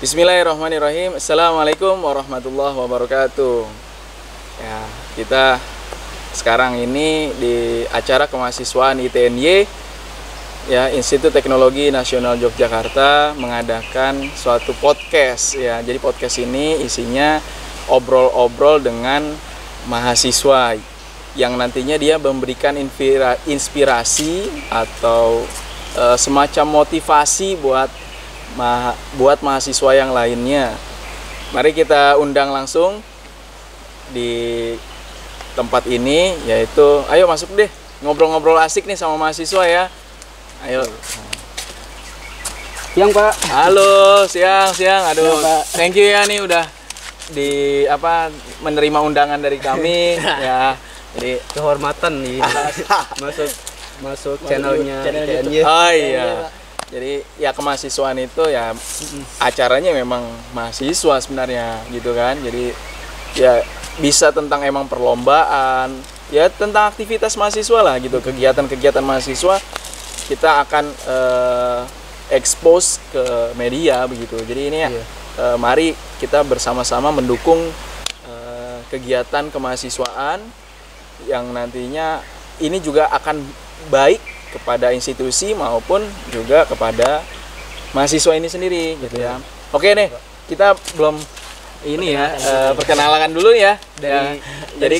Bismillahirrahmanirrahim. Assalamualaikum warahmatullahi wabarakatuh. Ya, kita sekarang ini di acara kemahasiswaan ITNY, ya, Institut Teknologi Nasional Yogyakarta mengadakan suatu podcast. Ya, jadi podcast ini isinya obrol-obrol dengan mahasiswa yang nantinya dia memberikan inspirasi atau semacam motivasi buat mahasiswa yang lainnya. Mari kita undang langsung di tempat ini, yaitu ayo masuk deh, ngobrol-ngobrol asik nih sama mahasiswa ya. Ayo. Siang Pak. Halo, siang. Aduh, Pak. thank you ya nih udah menerima undangan dari kami ya. Jadi Kehormatan nih masuk channelnya ITNY. oh iya. Jadi ya kemahasiswaan itu ya acaranya memang mahasiswa sebenarnya gitu kan. Jadi ya bisa tentang emang perlombaan, ya tentang aktivitas mahasiswa lah gitu, kegiatan-kegiatan mahasiswa kita akan expose ke media begitu. Jadi ini ya mari kita bersama-sama mendukung kegiatan kemahasiswaan yang nantinya ini juga akan baik kepada institusi maupun juga kepada mahasiswa ini sendiri gitu ya. Oke nih, kita belum ini ya perkenalkan dulu ya. Jadi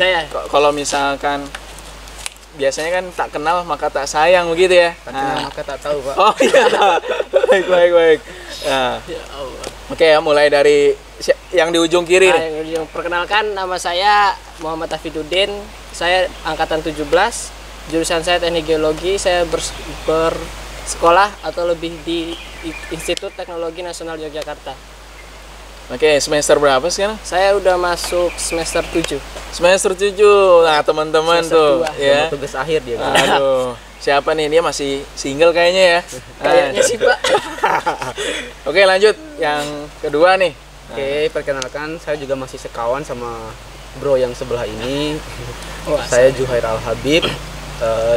kalau misalkan biasanya kan tak kenal maka tak sayang begitu ya. Tak kenal maka tak tahu Pak. Oh iya. baik. Nah, Ya Allah. oke ya, mulai dari yang di ujung kiri nih. Perkenalkan, nama saya Muhammad Hafidudin. Saya angkatan 17. Jurusan saya Teknik Geologi. Saya bersekolah atau lebih di Institut Teknologi Nasional Yogyakarta. Oke, semester berapa sekarang? Saya udah masuk semester 7. Semester 7. Nah, teman-teman tuh ya. Tugas akhir dia. Aduh, siapa nih? Dia masih single kayaknya ya. Kayaknya sih Pak. Oke, lanjut yang kedua nih. Oke, perkenalkan saya juga masih sekawan sama bro yang sebelah ini. Wah, Saya Juhair Al-Habib,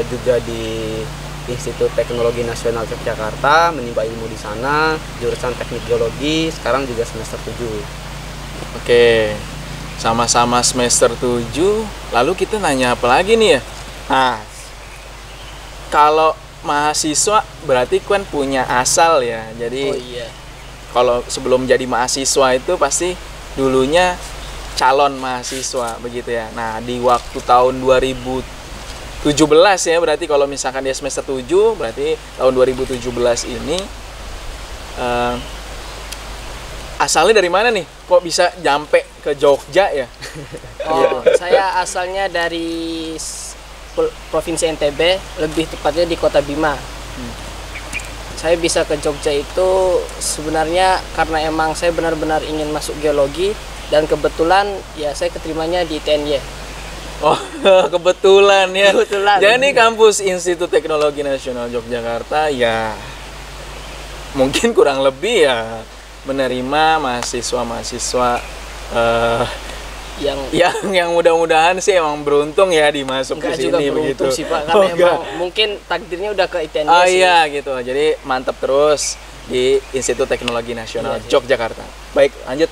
juga di Institut Teknologi Nasional Yogyakarta, menimba ilmu di sana, jurusan Teknik Geologi, sekarang juga semester 7. Oke, sama-sama semester 7. Lalu kita nanya apa lagi nih ya? Nah, kalau mahasiswa berarti kan punya asal ya. Jadi Oh iya. kalau sebelum jadi mahasiswa itu pasti dulunya calon mahasiswa begitu ya. Nah, di waktu tahun 2017 ya, berarti kalau misalkan dia semester 7, berarti tahun 2017 ini asalnya dari mana nih? Kok bisa nyampe ke Jogja ya? Oh, saya asalnya dari Provinsi NTB, lebih tepatnya di Kota Bima. Saya bisa ke Jogja itu sebenarnya karena emang saya benar-benar ingin masuk geologi, dan kebetulan ya saya keterimanya di ITNY. Oh, kebetulan ya. Kebetulan. Jadi kampus Institut Teknologi Nasional Yogyakarta ya mungkin kurang lebih ya menerima mahasiswa-mahasiswa yang mudah-mudahan sih emang beruntung ya dimasuk ke sini begitu. Sih Pak, karena emang mungkin takdirnya udah ke ITNY Oh sih. iya gitu. Jadi mantap terus di Institut Teknologi Nasional Yogyakarta. Baik, lanjut.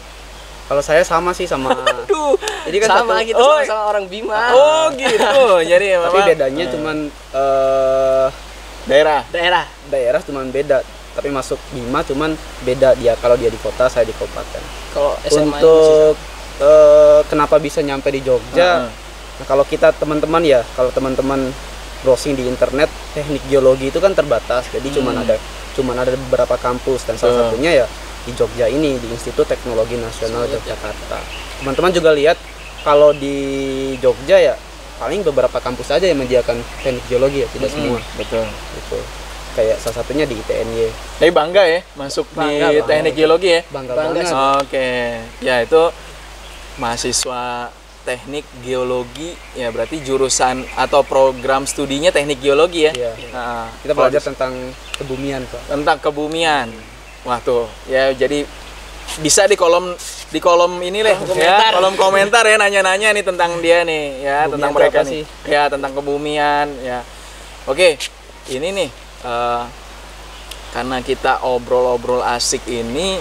Kalau saya sama sih sama. Aduh. Jadi kan Sama satu, gitu, sama orang Bima. Oh gitu. Jadi tapi memang bedanya cuman daerah. daerah cuman beda. Tapi masuk Bima cuman beda dia, kalau dia di kota, saya di kabupaten. Kalau SMA Untuk kenapa bisa nyampe di Jogja? Nah, kalau kita teman-teman ya, kalau teman-teman browsing di internet, teknik geologi itu kan terbatas. Jadi cuman ada beberapa kampus, dan salah satunya ya di Jogja ini, di Institut Teknologi Nasional Yogyakarta. Teman-teman juga lihat kalau di Jogja ya paling beberapa kampus saja yang menyediakan teknik geologi ya, tidak semua. Betul. Gitu. Kayak salah satunya di ITNY. Tapi bangga ya masuk di teknik geologi ya. Bangga Bangga banget. sih. Oke, ya itu mahasiswa teknik geologi ya, berarti jurusan atau program studinya teknik geologi ya. Iya. Nah, Kita belajar tentang kebumian, Pak. tentang kebumian. Wah tuh, ya jadi bisa di kolom ini lah ya, kolom komentar ya, nanya-nanya nih tentang dia nih ya, Kebumian tentang itu mereka apa nih. sih? Ya, tentang kebumian ya. Oke, ini nih karena kita obrol-obrol asik ini,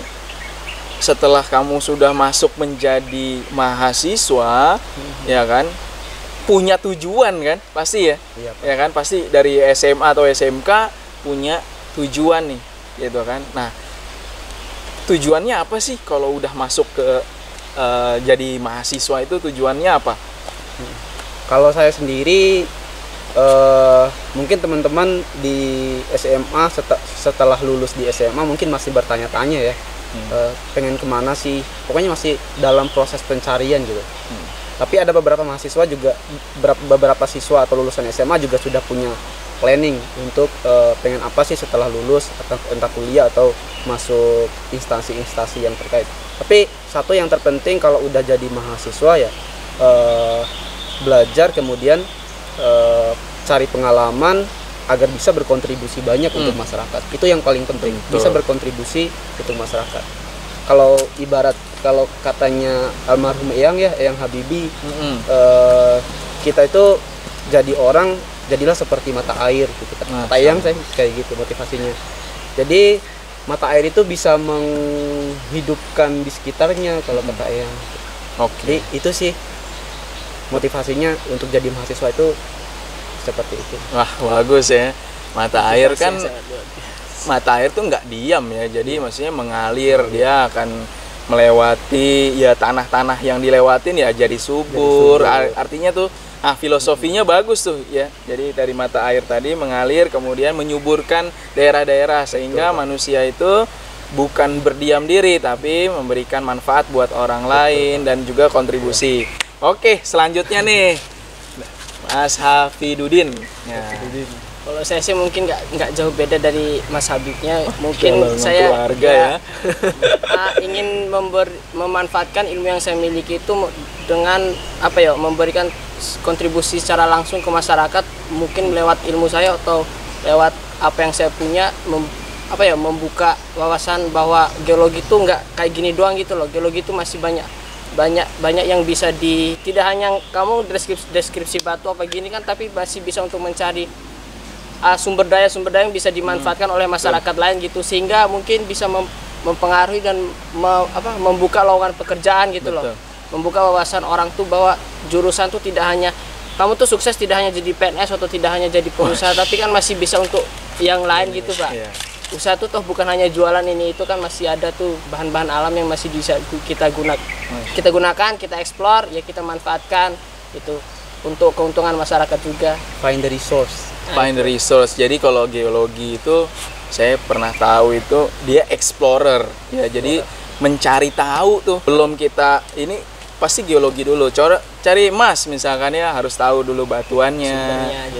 setelah kamu sudah masuk menjadi mahasiswa, ya kan, punya tujuan kan, pasti ya, Iya, Pak. ya kan, pasti dari SMA atau SMK punya tujuan nih, gitu kan. Nah, tujuannya apa sih kalau udah masuk ke jadi mahasiswa itu, tujuannya apa? Kalau saya sendiri mungkin teman-teman di SMA setelah lulus di SMA mungkin masih bertanya-tanya ya, pengen kemana sih, pokoknya masih dalam proses pencarian gitu. Tapi ada beberapa mahasiswa juga, beberapa siswa atau lulusan SMA juga sudah punya planning untuk pengen apa sih setelah lulus, atau entah kuliah atau masuk instansi-instansi yang terkait. Tapi satu yang terpenting kalau udah jadi mahasiswa ya, belajar, kemudian cari pengalaman agar bisa berkontribusi banyak untuk masyarakat. Itu yang paling penting. Betul. Bisa berkontribusi untuk masyarakat. Kalau katanya almarhum Eyang Habibie, kita itu jadi orang, jadilah seperti mata air gitu. Kata Eyang saya kayak gitu motivasinya. Jadi mata air itu bisa menghidupkan di sekitarnya kalau kata Eyang. Oke. Jadi itu sih motivasinya untuk jadi mahasiswa itu seperti itu. Wah, bagus ya. Mata air kan, Motivasi yang sangat luar biasa. mata air tuh nggak diam ya, jadi maksudnya mengalir, dia akan melewati ya tanah-tanah yang dilewatin ya jadi subur. Artinya tuh filosofinya bagus tuh ya. Jadi dari mata air tadi mengalir kemudian menyuburkan daerah-daerah sehingga manusia itu bukan berdiam diri tapi memberikan manfaat buat orang lain dan juga kontribusi. Oke, selanjutnya nih Mas Hafidudin. Ya. Kalau saya sih mungkin nggak jauh beda dari Mas Habibnya. Mungkin Kalau saya keluarga ya. ingin memanfaatkan ilmu yang saya miliki itu dengan memberikan kontribusi secara langsung ke masyarakat, mungkin lewat ilmu saya atau lewat apa yang saya punya, membuka wawasan bahwa geologi itu nggak kayak gini doang gitu loh. Geologi itu masih banyak yang bisa tidak hanya kamu deskripsi batu apa gini kan, tapi masih bisa untuk mencari sumber daya yang bisa dimanfaatkan oleh masyarakat lain gitu, sehingga mungkin bisa mempengaruhi dan membuka lowongan pekerjaan gitu loh. Membuka wawasan orang tuh bahwa jurusan tuh tidak hanya kamu tuh sukses tidak hanya jadi PNS atau tidak hanya jadi pengusaha, tapi kan masih bisa untuk yang lain gitu, Pak. Usaha tuh toh bukan hanya jualan ini itu kan, masih ada tuh bahan-bahan alam yang masih bisa kita gunakan, kita eksplor, ya kita manfaatkan itu untuk keuntungan masyarakat juga. Find the resource. Find the resource. Jadi kalau geologi itu saya pernah tahu itu dia explorer ya. Jadi mencari tahu tuh. Belum kita ini pasti geologi dulu. Cari emas misalkan ya, harus tahu dulu batuannya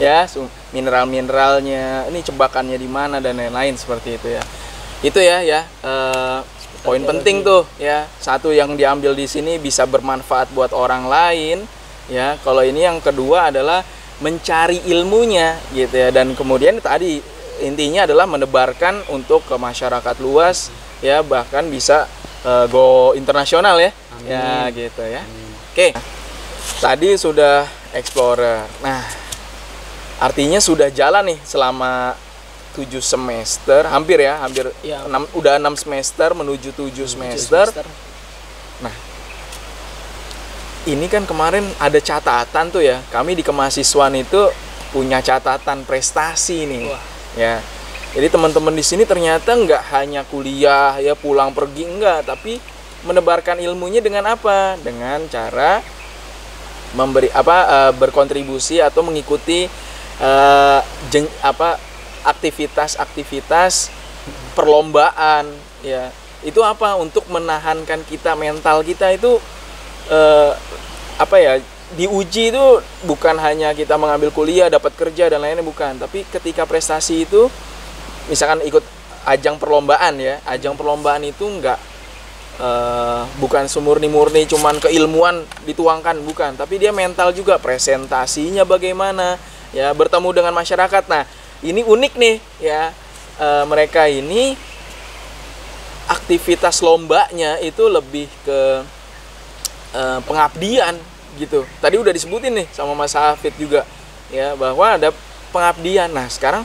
ya, mineral-mineralnya, ini cebakannya di mana dan lain-lain seperti itu ya. Itu ya poin penting tuh ya. Satu yang diambil di sini bisa bermanfaat buat orang lain ya. Kalau ini yang kedua adalah mencari ilmunya gitu ya, dan kemudian tadi intinya adalah menebarkan untuk ke masyarakat luas ya, bahkan bisa go internasional ya. Amin. Ya gitu ya. Oke. Tadi sudah explorer. Nah, artinya sudah jalan nih selama 7 semester, hampir ya, Ya. udah 6 semester menuju 7 semester. Nah, ini kan kemarin ada catatan tuh ya. Kami di kemahasiswaan itu punya catatan prestasi nih. Wah. Ya. Jadi teman-teman di sini ternyata nggak hanya kuliah ya pulang pergi, enggak, tapi menebarkan ilmunya dengan apa? Dengan cara berkontribusi atau mengikuti aktivitas-aktivitas perlombaan ya. Itu apa? Untuk menahankan kita, mental kita itu diuji itu bukan hanya kita mengambil kuliah, dapat kerja dan lainnya, bukan. Tapi ketika prestasi itu, misalkan ikut ajang perlombaan ya, ajang perlombaan itu bukan semurni-murni cuman keilmuan dituangkan, bukan. Tapi dia mental juga, presentasinya bagaimana, ya bertemu dengan masyarakat. Nah ini unik nih ya, mereka ini aktivitas lombanya itu lebih ke pengabdian gitu. Tadi udah disebutin nih sama Mas Hafid juga ya, bahwa ada pengabdian. Nah sekarang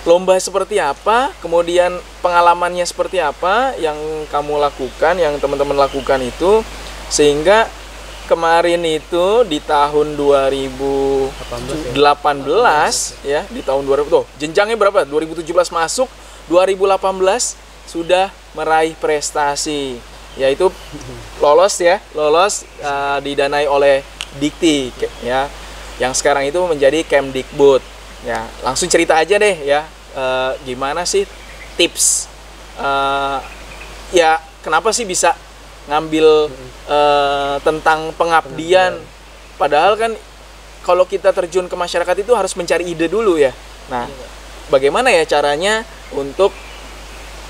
lomba seperti apa, kemudian pengalamannya seperti apa yang kamu lakukan, yang teman-teman lakukan itu, sehingga kemarin itu di tahun 2018 ya, di tahun 2000 tuh jenjangnya berapa? 2017 masuk, 2018 sudah meraih prestasi, yaitu lolos didanai oleh Dikti ya, yang sekarang itu menjadi Kemdikbud. Ya, langsung cerita aja deh ya, gimana sih tips ya kenapa sih bisa ngambil tentang pengabdian, padahal kan kalau kita terjun ke masyarakat itu harus mencari ide dulu ya. Nah bagaimana ya caranya untuk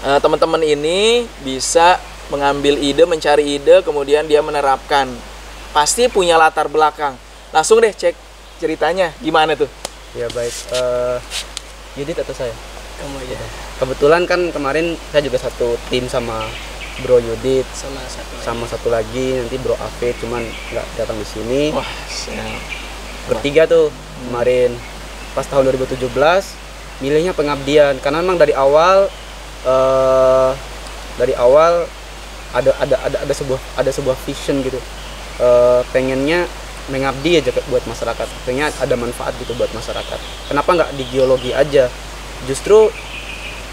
teman-teman ini bisa mengambil ide, mencari ide, kemudian dia menerapkan, pasti punya latar belakang. Langsung deh cek ceritanya gimana tuh. Ya baik, Yudit atau saya? Kamu aja. Kebetulan kan kemarin saya juga satu tim sama Bro Yudit, sama satu lagi nanti Bro Afid, cuman nggak datang di sini. Wah, bertiga tuh kemarin pas tahun 2017 milihnya pengabdian, karena memang dari awal ada sebuah vision gitu, pengennya mengabdi aja buat masyarakat, pengen ada manfaat gitu buat masyarakat. Kenapa nggak di geologi aja? Justru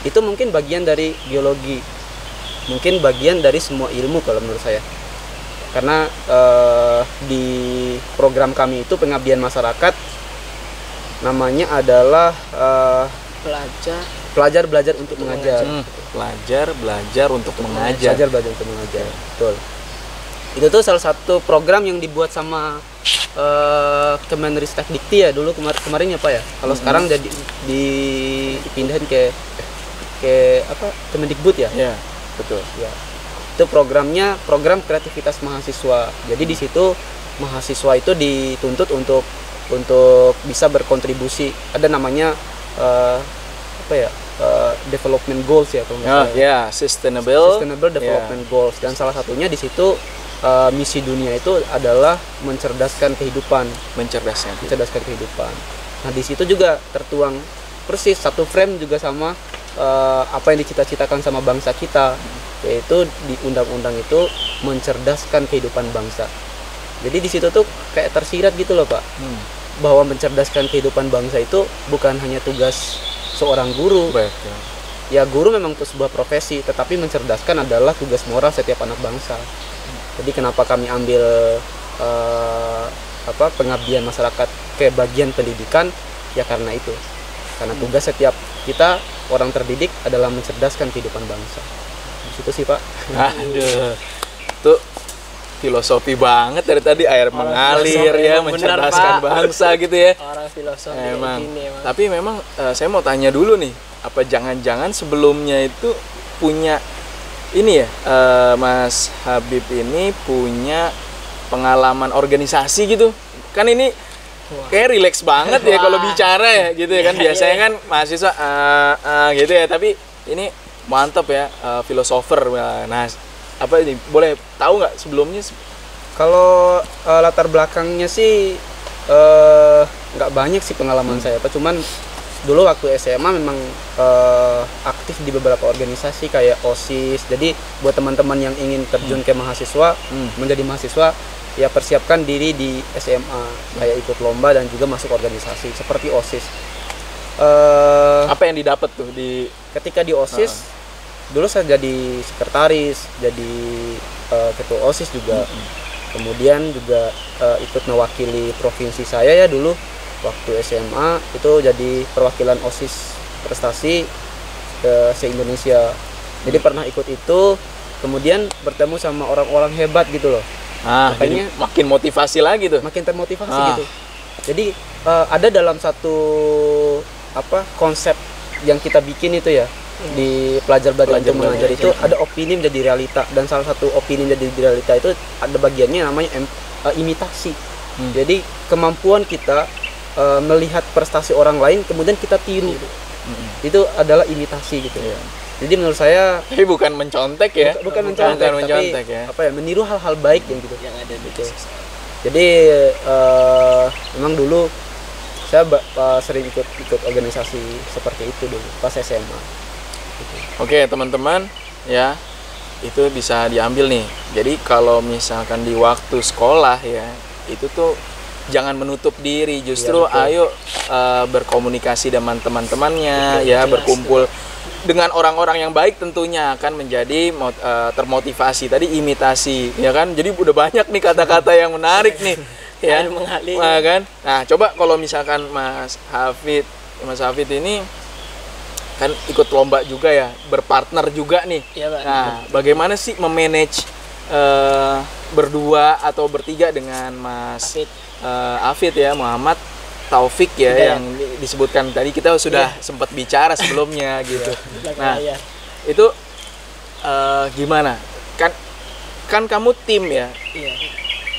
itu mungkin bagian dari geologi, mungkin bagian dari semua ilmu kalau menurut saya. Karena di program kami itu pengabdian masyarakat, namanya adalah belajar untuk mengajar. Belajar untuk mengajar. Belajar untuk mengajar, betul. Itu tuh salah satu program yang dibuat sama Kemenristek Dikti ya dulu kemarin ya Pak ya. Kalau sekarang jadi dipindahin ke apa, Kemendikbud ya. Ya, betul. Ya. Itu programnya program kreativitas mahasiswa. Jadi di situ mahasiswa itu dituntut untuk bisa berkontribusi. Ada namanya development goals ya kalau nggak salah. Ya, sustainable development goals, dan salah satunya di situ misi dunia itu adalah mencerdaskan kehidupan. Nah di situ juga tertuang persis satu frame juga sama apa yang dicita-citakan sama bangsa kita, yaitu di undang-undang itu mencerdaskan kehidupan bangsa. Jadi di situ tuh kayak tersirat gitu loh Pak, bahwa mencerdaskan kehidupan bangsa itu bukan hanya tugas seorang guru. Ya guru memang itu sebuah profesi, tetapi mencerdaskan adalah tugas moral setiap anak bangsa. Jadi kenapa kami ambil pengabdian masyarakat ke bagian pendidikan, ya karena itu. Karena tugas setiap kita orang terdidik adalah mencerdaskan kehidupan bangsa. Di situ sih Pak. Aduh, tuh filosofi banget dari tadi, air mengalir ya, mencerdaskan bangsa gitu ya. Orang filosofi emang. Gini, emang. Tapi memang saya mau tanya dulu nih, apa jangan-jangan sebelumnya itu punya ini ya, Mas Habib ini punya pengalaman organisasi gitu kan? Ini kayak relax banget ya kalau bicara ya gitu ya kan. Biasanya kan mahasiswa gitu ya, tapi ini mantap ya, filosofer. Nah apa ini, boleh tahu nggak sebelumnya? Kalau latar belakangnya sih nggak banyak sih pengalaman saya Pak, cuman dulu waktu SMA memang aktif di beberapa organisasi kayak OSIS. Jadi buat teman-teman yang ingin terjun ke mahasiswa, menjadi mahasiswa, ya persiapkan diri di SMA, kayak ikut lomba dan juga masuk organisasi seperti OSIS. Apa yang didapat tuh ketika di OSIS? Dulu saya jadi sekretaris, jadi ketua OSIS juga. Kemudian juga ikut mewakili provinsi saya ya dulu. Waktu SMA itu jadi perwakilan OSIS prestasi se-Indonesia. Jadi pernah ikut itu, kemudian bertemu sama orang-orang hebat gitu loh. Makanya jadi makin motivasi lagi tuh. Makin termotivasi gitu. Jadi ada dalam satu konsep yang kita bikin itu ya, di pelajar-pelajar untuk mengajar itu ada opini menjadi realita, dan salah satu opini menjadi realita itu ada bagiannya namanya imitasi. Jadi kemampuan kita melihat prestasi orang lain kemudian kita tiru. Itu adalah imitasi gitu ya. Jadi menurut saya tapi bukan mencontek ya. Bukan mencontek, tapi ya. Meniru hal-hal baik yang ada gitu. Jadi memang dulu saya sering ikut organisasi seperti itu dulu pas SMA. Gitu. Oke, teman-teman, ya. Itu bisa diambil nih. Jadi kalau misalkan di waktu sekolah ya, itu tuh jangan menutup diri, justru ayo berkomunikasi dengan teman-temannya, ya, berkumpul dengan orang-orang yang baik tentunya akan menjadi termotivasi. Tadi imitasi, ya kan? Jadi udah banyak nih kata-kata yang menarik nih, ya. Nah, kan? Nah, coba kalau misalkan Mas Hafid ini kan ikut lomba juga ya, berpartner juga nih. Ya, Pak. Nah, bagaimana sih memanage berdua atau bertiga dengan Mas Hafid ya, Muhammad Taufik ya, yang disebutkan tadi kita sudah sempat bicara sebelumnya gitu. Nah, itu gimana? Kan kamu tim ya. Iya.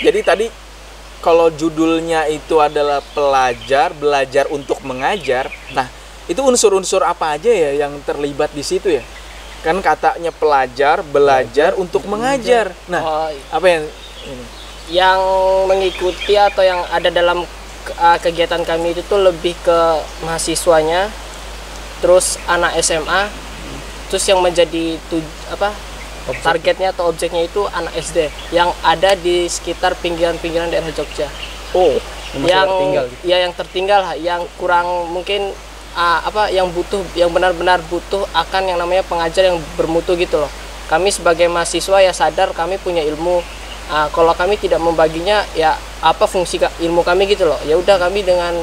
Jadi tadi kalau judulnya itu adalah belajar untuk mengajar. Nah, itu unsur-unsur apa aja ya yang terlibat di situ ya? Kan katanya belajar untuk mengajar. Nah, apa yang ini? Yang mengikuti atau yang ada dalam kegiatan kami itu tuh lebih ke mahasiswanya, terus anak SMA, terus yang menjadi targetnya atau objeknya itu anak SD yang ada di sekitar pinggiran-pinggiran daerah Jogja. Yang tertinggal, yang kurang mungkin yang benar-benar butuh akan yang namanya pengajar yang bermutu gitu loh. Kami sebagai mahasiswa ya sadar kami punya ilmu. Kalau kami tidak membaginya, ya apa fungsi ilmu kami gitu loh. Ya udah kami dengan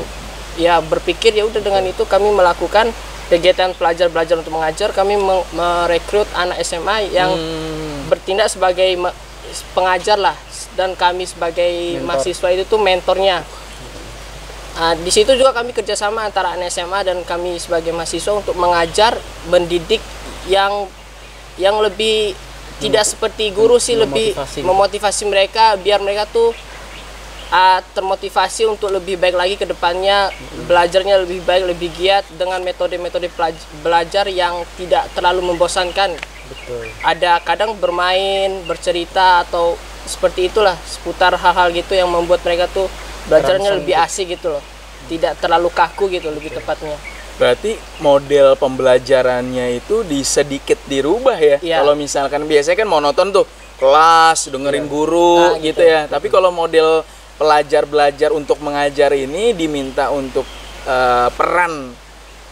ya berpikir ya udah dengan itu kami melakukan kegiatan belajar untuk mengajar. Kami merekrut anak SMA yang bertindak sebagai pengajar lah, dan kami sebagai mahasiswa itu tuh mentornya. Di situ juga kami kerjasama antara anak SMA dan kami sebagai mahasiswa untuk mengajar, mendidik yang lebih tidak seperti guru sih, lebih memotivasi mereka biar mereka tuh termotivasi untuk lebih baik lagi ke depannya, belajarnya lebih baik, lebih giat dengan metode-metode belajar yang tidak terlalu membosankan. Betul. Ada kadang bermain, bercerita atau seperti itulah, seputar hal-hal gitu yang membuat mereka tuh belajarnya lebih asik gitu loh. Tidak terlalu kaku gitu lebih tepatnya. Berarti model pembelajarannya itu sedikit dirubah ya. Kalau misalkan biasanya kan monoton tuh, kelas dengerin guru gitu ya. Tapi kalau model belajar untuk mengajar ini diminta untuk peran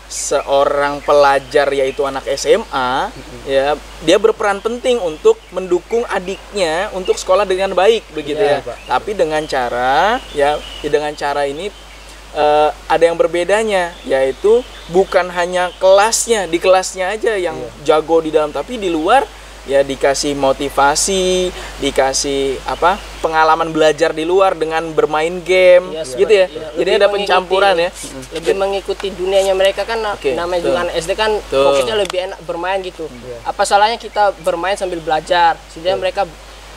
seorang pelajar yaitu anak SMA, ya, dia berperan penting untuk mendukung adiknya untuk sekolah dengan baik begitu ya. Tapi dengan cara ini ada yang berbedanya, yaitu bukan hanya di kelasnya aja yang jago di dalam, tapi di luar ya dikasih motivasi, dikasih pengalaman belajar di luar dengan bermain game, gitu ya. Jadi ada pencampuran ya. Lebih mengikuti dunianya mereka kan, namanya juga anak SD kan fokusnya lebih enak bermain gitu. Apa salahnya kita bermain sambil belajar? Sehingga mereka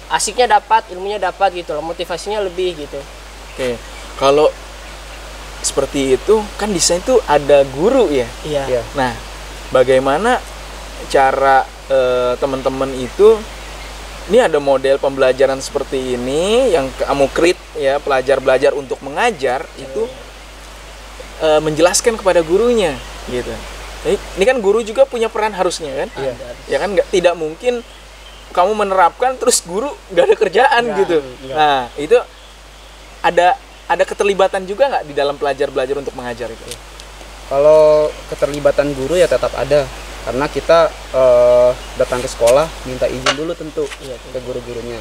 asiknya dapat, ilmunya dapat gitu loh, motivasinya lebih gitu. Oke. Kalau seperti itu kan desain tuh ada guru ya. Iya. Nah, bagaimana cara teman-teman itu, ini ada model pembelajaran seperti ini yang kamu create ya, belajar untuk mengajar itu menjelaskan kepada gurunya gitu. Ini kan guru juga punya peran harusnya kan? Ya kan, tidak mungkin kamu menerapkan terus guru nggak ada kerjaan gitu. Nah, itu ada keterlibatan juga nggak di dalam belajar untuk mengajar itu? Kalau keterlibatan guru ya tetap ada, karena kita datang ke sekolah minta izin dulu tentu ke guru-gurunya.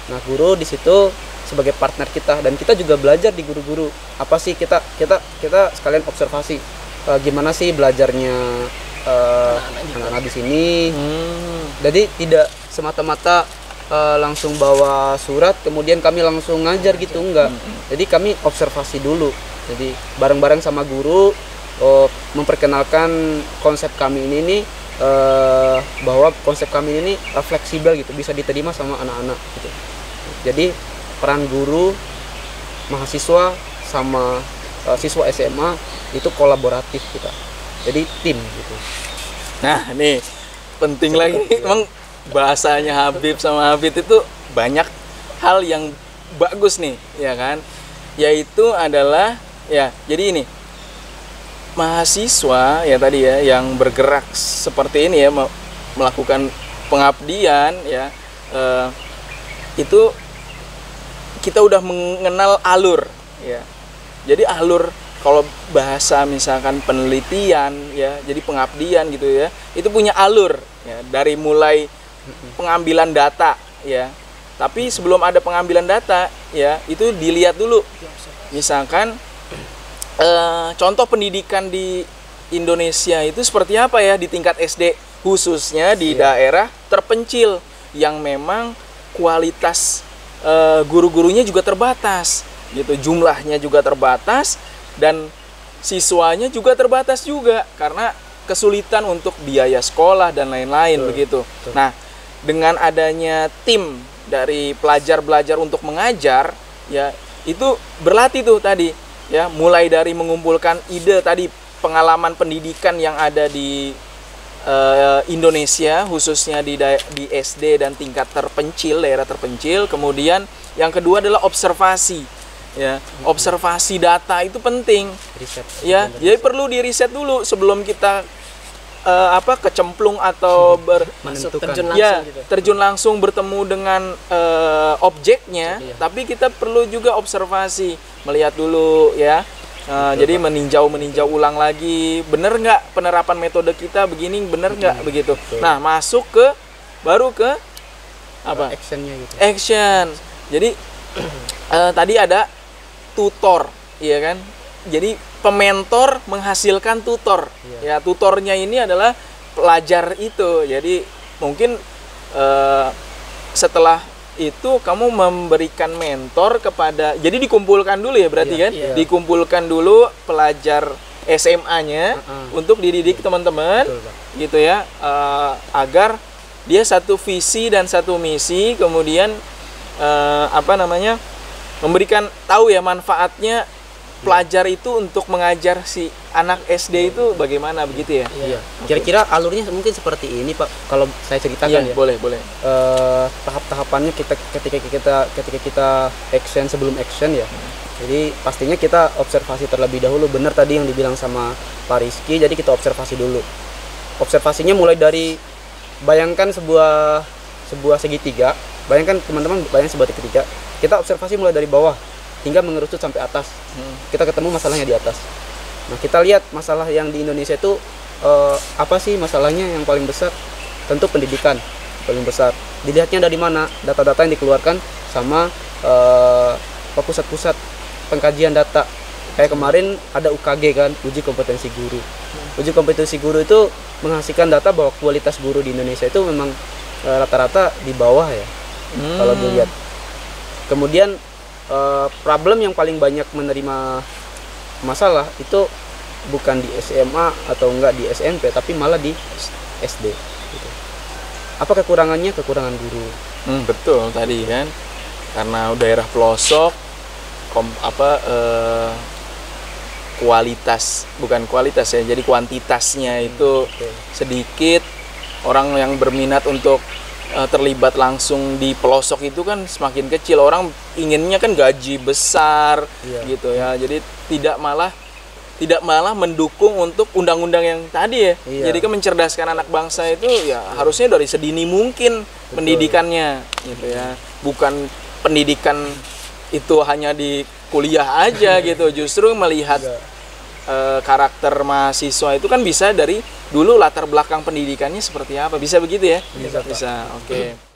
Nah, guru di situ sebagai partner kita, dan kita juga belajar di guru-guru. Apa sih kita sekalian observasi gimana sih belajarnya anak-anak di sini. Jadi tidak semata-mata langsung bawa surat kemudian kami langsung ngajar gitu, enggak. Jadi kami observasi dulu. Jadi bareng-bareng sama guru memperkenalkan konsep kami ini nih, bahwa konsep kami ini fleksibel gitu, bisa diterima sama anak-anak gitu. Jadi peran guru, mahasiswa sama siswa SMA itu kolaboratif kita. Jadi tim gitu. Nah, nih penting lagi, emang bahasanya Habib sama Habib itu banyak hal yang bagus nih, ya kan? Yaitu adalah ya, jadi ini mahasiswa ya tadi ya yang bergerak seperti ini ya, melakukan pengabdian ya, itu kita udah mengenal alur ya. Jadi alur, kalau bahasa misalkan penelitian ya, jadi pengabdian gitu ya, itu punya alur ya, dari mulai pengambilan data ya. Tapi sebelum ada pengambilan data ya, itu dilihat dulu. Misalkan contoh pendidikan di Indonesia itu seperti apa ya di tingkat SD, khususnya di daerah terpencil yang memang kualitas guru-gurunya juga terbatas gitu, jumlahnya juga terbatas dan siswanya juga terbatas juga karena kesulitan untuk biaya sekolah dan lain-lain begitu. Nah, dengan adanya tim dari pelajar-belajar untuk mengajar ya, itu berlatih tuh tadi ya, mulai dari mengumpulkan ide tadi, pengalaman pendidikan yang ada di Indonesia khususnya di SD dan tingkat terpencil, daerah terpencil. Kemudian yang kedua adalah observasi ya, observasi data itu penting Riset. ya, jadi perlu di riset dulu sebelum kita kecemplung atau terjun langsung bertemu dengan objeknya. Tapi kita perlu juga observasi, melihat dulu ya. Jadi meninjau ulang lagi, bener nggak penerapan metode kita begini, bener nggak begitu. Nah, masuk ke baru ke apa? Actionnya gitu. Action. Jadi tadi ada tutor, iya kan? Jadi pementor menghasilkan tutor. Ya, tutornya ini adalah pelajar itu. Jadi mungkin setelah itu kamu memberikan mentor kepada, jadi dikumpulkan dulu ya berarti kan? Dikumpulkan dulu pelajar SMA-nya untuk dididik teman-teman, gitu ya, agar dia satu visi dan satu misi, kemudian memberikan tahu ya manfaatnya pelajar itu untuk mengajar si anak SD itu bagaimana begitu ya? Iya. Kira-kira alurnya mungkin seperti ini Pak, kalau saya ceritakan ya. Boleh. Tahap-tahapannya ketika kita action sebelum action ya. Jadi pastinya kita observasi terlebih dahulu, benar tadi yang dibilang sama Pak Rizky. Jadi kita observasi dulu. Observasinya mulai dari, bayangkan sebuah segitiga. Bayangkan teman-teman, bayangkan sebuah segitiga. Kita observasi mulai dari bawah hingga mengerucut sampai atas. Kita ketemu masalahnya di atas. Nah, kita lihat masalah yang di Indonesia itu apa sih masalahnya yang paling besar? Tentu pendidikan paling besar. Dilihatnya dari mana? Data-data yang dikeluarkan sama pusat-pusat pengkajian data. Kayak kemarin ada UKG kan, uji kompetensi guru. Uji kompetensi guru itu menghasilkan data bahwa kualitas guru di Indonesia itu memang rata-rata di bawah ya. Kalau dilihat. Kemudian problem yang paling banyak menerima masalah itu bukan di SMA atau enggak di SMP, tapi malah di SD gitu. Apa kekurangannya? Kekurangan guru. Betul tadi kan, karena daerah pelosok, bukan kualitas ya, jadi kuantitasnya itu sedikit. Orang yang berminat untuk terlibat langsung di pelosok itu kan semakin kecil. Orang inginnya kan gaji besar gitu ya. Jadi tidak malah mendukung untuk undang-undang yang tadi ya. Jadi kan mencerdaskan anak bangsa itu ya harusnya dari sedini mungkin pendidikannya gitu ya. Bukan pendidikan itu hanya di kuliah aja gitu. Justru melihat karakter mahasiswa itu kan bisa dari dulu latar belakang pendidikannya seperti apa. Bisa begitu ya? Bisa. Oke.